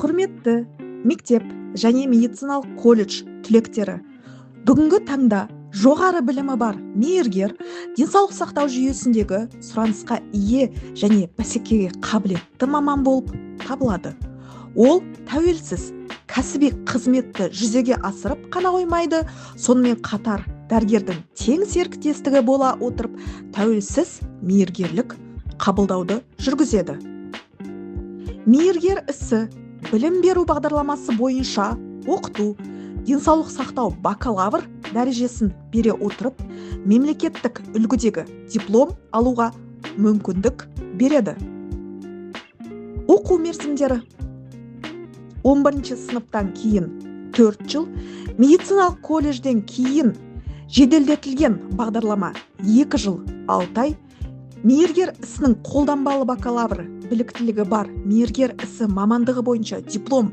Құрметті мектеп және медициналық колледж түлектері, бүгінгі таңда жоғары білімі бар мейіргер денсаулық сақтау жүйесіндегі сұранысқа ие және бәсекеге қабілетті маман болып табылады. Ол тәуелсіз кәсіби қызметті жүзеге асырып қана қоймайды, сонымен қатар дәрігердің тең серіктестігі бола отырып тәуелсіз мейіргерлік қабылдауды жүргізеді. Мейіргер ісі білім беру бағдарламасы бойынша оқыту, денсаулық сақтау бакалавр дәрежесін бере отырып, мемлекеттік үлгідегі диплом алуға мүмкіндік береді. Оқу мерзімдері: 11 сыныптан кейін 4 жыл, медициналық колледжден кейін жеделдетілген бағдарлама 2 жыл 6 ай, мейіргер ісінің қолданбалы бакалавр біліктілігі бар мейіргер ісі мамандығы бойынша диплом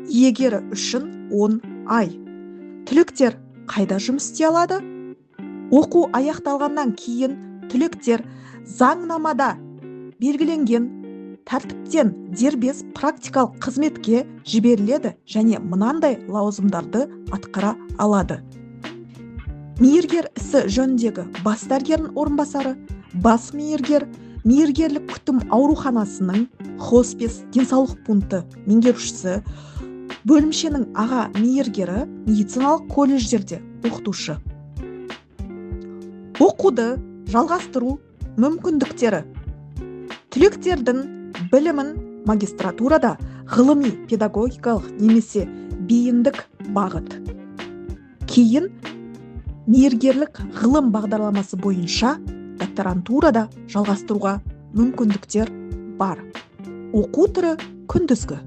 иегері үшін 10 ай. Түлектер қайда жұмыс істей алады? Оқу аяқталғаннан кейін түлектер заңнамада белгіленген тәртіптен дербес практикалық қызметке жіберіледі және мынандай лауазымдарды атқара алады. Мейіргер ісі жөніндегі бас дәрігердің орынбасары, бас мейіргер, мейіргерлік күтім ауруханасының хоспис денсаулық пункті меңгерушісі, бөлімшенің аға мейіргері, медициналық колледждерде оқытушы. Оқуды жалғастыру мүмкіндіктері: түлектердің білімін магистратурада ғылыми педагогикалық немесе бейіндік бағыт, кейін мейіргерлік ғылым бағдарламасы бойынша докторантурада жалғастыруға мүмкіндіктер бар. Оқу түрі күндізгі.